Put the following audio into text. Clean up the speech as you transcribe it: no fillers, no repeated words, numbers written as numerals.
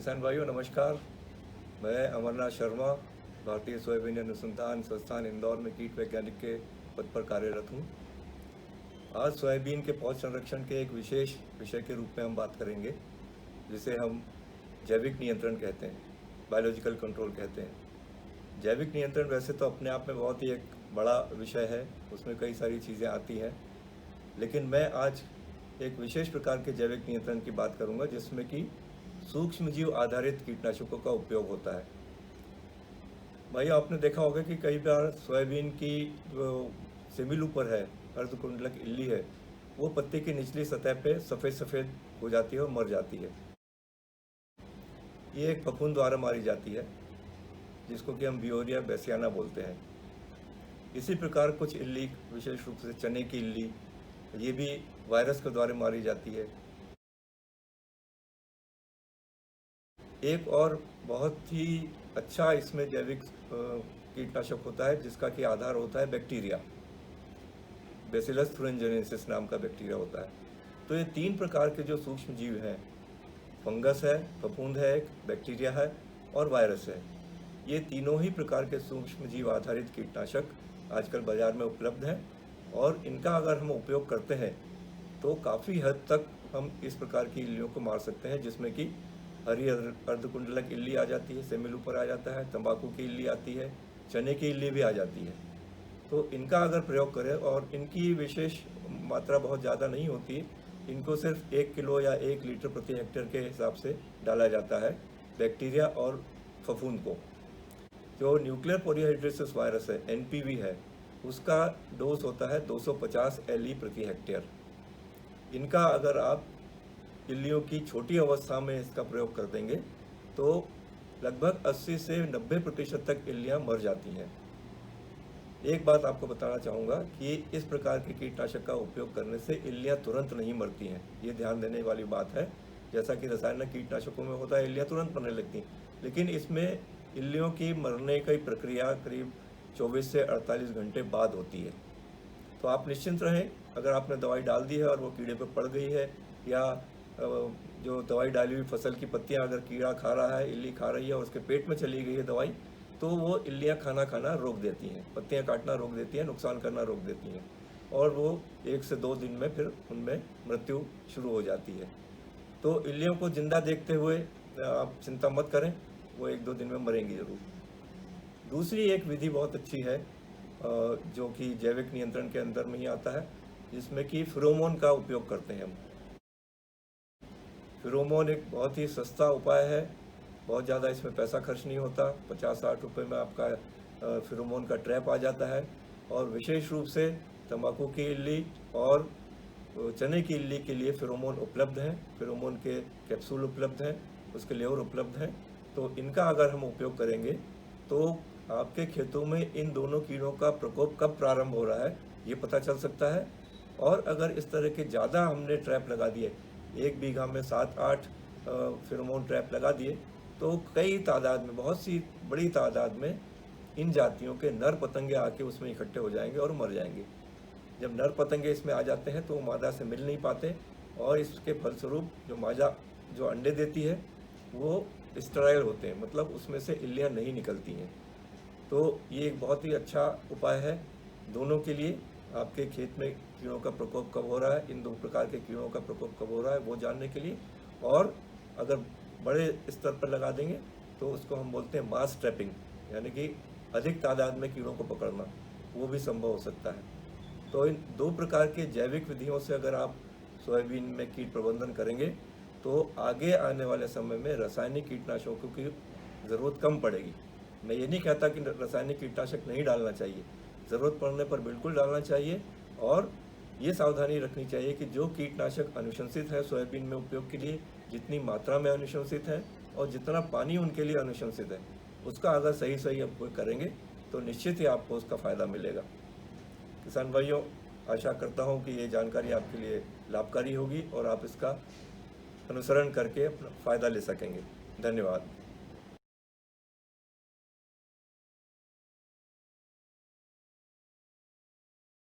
किसान भाइयों नमस्कार। मैं अमरनाथ शर्मा भारतीय सोयाबीन अनुसंधान संस्थान इंदौर में कीट वैज्ञानिक के पद पर कार्यरत हूँ। आज सोयाबीन के पौध संरक्षण के एक विशेष विषय के रूप में हम बात करेंगे, जिसे हम जैविक नियंत्रण कहते हैं, बायोलॉजिकल कंट्रोल कहते हैं। जैविक नियंत्रण वैसे तो अपने आप में बहुत ही एक बड़ा विषय है, उसमें कई सारी चीज़ें आती हैं, लेकिन मैं आज एक विशेष प्रकार के जैविक नियंत्रण की बात करूंगा जिसमें कि सूक्ष्मजीव आधारित कीटनाशकों का उपयोग होता है। भाई आपने देखा होगा कि कई बार सोयाबीन की जो सेमिलूपर है, अर्धकुंडलक इल्ली है, वो पत्ती की निचली सतह पे सफ़ेद सफ़ेद हो जाती है और मर जाती है। ये एक फफूंद द्वारा मारी जाती है, जिसको कि हम ब्यूवेरिया बेसियाना बोलते हैं। इसी प्रकार कुछ इल्ली, विशेष रूप से चने की इल्ली, ये भी वायरस के द्वारा मारी जाती है। एक और बहुत ही अच्छा इसमें जैविक कीटनाशक होता है जिसका कि आधार होता है बैक्टीरिया, बेसिलस थुरिनजेनेसिस नाम का बैक्टीरिया होता है। तो ये तीन प्रकार के जो सूक्ष्म जीव हैं, फंगस है, फफूंद है, एक बैक्टीरिया है और वायरस है, ये तीनों ही प्रकार के सूक्ष्म जीव आधारित कीटनाशक आजकल बाज़ार में उपलब्ध हैं और इनका अगर हम उपयोग करते हैं तो काफ़ी हद तक हम इस प्रकार की इल्लियों को मार सकते हैं, जिसमें कि हरी अर्धकुंडलक इल्ली आ जाती है, सेमिलूपर आ जाता है, तंबाकू की इल्ली आती है, चने की इल्ली भी आ जाती है। तो इनका अगर प्रयोग करें, और इनकी विशेष मात्रा बहुत ज़्यादा नहीं होती, इनको सिर्फ 1 किलो या 1 लीटर प्रति हेक्टेयर के हिसाब से डाला जाता है बैक्टीरिया और फफूंद को। जो न्यूक्लियर पोलियोहाइड्रेसिस वायरस है, NPV है, उसका डोज होता है 250 LE प्रति हेक्टेयर। इनका अगर आप इल्लियों की छोटी अवस्था में इसका प्रयोग कर देंगे तो लगभग 80 से 90% तक इल्लियाँ मर जाती हैं। एक बात आपको बताना चाहूँगा कि इस प्रकार के कीटनाशक का उपयोग करने से इल्लियाँ तुरंत नहीं मरती हैं, ये ध्यान देने वाली बात है। जैसा कि रासायनिक कीटनाशकों में होता है, इल्लियाँ तुरंत मरने लगती हैं, लेकिन इसमें इल्लियों की मरने की प्रक्रिया करीब 24 से 48 घंटे बाद होती है। तो आप निश्चिंत रहें, अगर आपने दवाई डाल दी है और वो कीड़े पर पड़ गई है, या जो दवाई डाली हुई फसल की पत्तियां अगर कीड़ा खा रहा है, इल्ली खा रही है और उसके पेट में चली गई है दवाई, तो वो इल्लियां खाना रोक देती हैं, पत्तियां काटना रोक देती हैं, नुकसान करना रोक देती हैं, और वो 1 से 2 दिन में फिर उनमें मृत्यु शुरू हो जाती है। तो इल्लियों को जिंदा देखते हुए आप चिंता मत करें, वो 1-2 दिन में मरेंगी ज़रूर। दूसरी एक विधि बहुत अच्छी है जो कि जैविक नियंत्रण के अंदर में ही आता है, जिसमें कि फेरोमोन का उपयोग करते हैं हम। फेरोमोन एक बहुत ही सस्ता उपाय है, बहुत ज़्यादा इसमें पैसा खर्च नहीं होता, 50-60 रुपये में आपका फेरोमोन का ट्रैप आ जाता है। और विशेष रूप से तंबाकू की इल्ली और चने की इल्ली के लिए फेरोमोन उपलब्ध हैं, फेरोमोन के कैप्सूल उपलब्ध हैं, उसके लेवर उपलब्ध हैं। तो इनका अगर हम उपयोग करेंगे तो आपके खेतों में इन दोनों कीड़ों का प्रकोप कब प्रारंभ हो रहा है ये पता चल सकता है। और अगर इस तरह के ज़्यादा हमने ट्रैप लगा दिए, 1 बीघा में 7-8 फेरोमोन ट्रैप लगा दिए, तो कई तादाद में, बहुत सी बड़ी तादाद में इन जातियों के नर पतंगे आके उसमें इकट्ठे हो जाएंगे और मर जाएंगे। जब नर पतंगे इसमें आ जाते हैं तो वो मादा से मिल नहीं पाते, और इसके फलस्वरूप जो मादा जो अंडे देती है वो स्टेराइल होते हैं, मतलब उसमें से इल्लियाँ नहीं निकलती हैं। तो ये एक बहुत ही अच्छा उपाय है दोनों के लिए। आपके खेत में कीड़ों का प्रकोप कब हो रहा है, इन 2 प्रकार के कीड़ों का प्रकोप कब हो रहा है वो जानने के लिए, और अगर बड़े स्तर पर लगा देंगे तो उसको हम बोलते हैं मास ट्रैपिंग, यानी कि अधिक तादाद में कीड़ों को पकड़ना, वो भी संभव हो सकता है। तो इन 2 प्रकार के जैविक विधियों से अगर आप सोयाबीन में कीट प्रबंधन करेंगे तो आगे आने वाले समय में रासायनिक कीटनाशकों की ज़रूरत कम पड़ेगी। मैं ये नहीं कहता कि रासायनिक कीटनाशक नहीं डालना चाहिए, ज़रूरत पड़ने पर बिल्कुल डालना चाहिए, और ये सावधानी रखनी चाहिए कि जो कीटनाशक अनुशंसित है सोयाबीन में उपयोग के लिए, जितनी मात्रा में अनुशंसित है और जितना पानी उनके लिए अनुशंसित है, उसका अगर सही आप करेंगे तो निश्चित ही आपको उसका फ़ायदा मिलेगा। किसान भाइयों, आशा करता हूँ कि ये जानकारी आपके लिए लाभकारी होगी और आप इसका अनुसरण करके अपना फ़ायदा ले सकेंगे। धन्यवाद।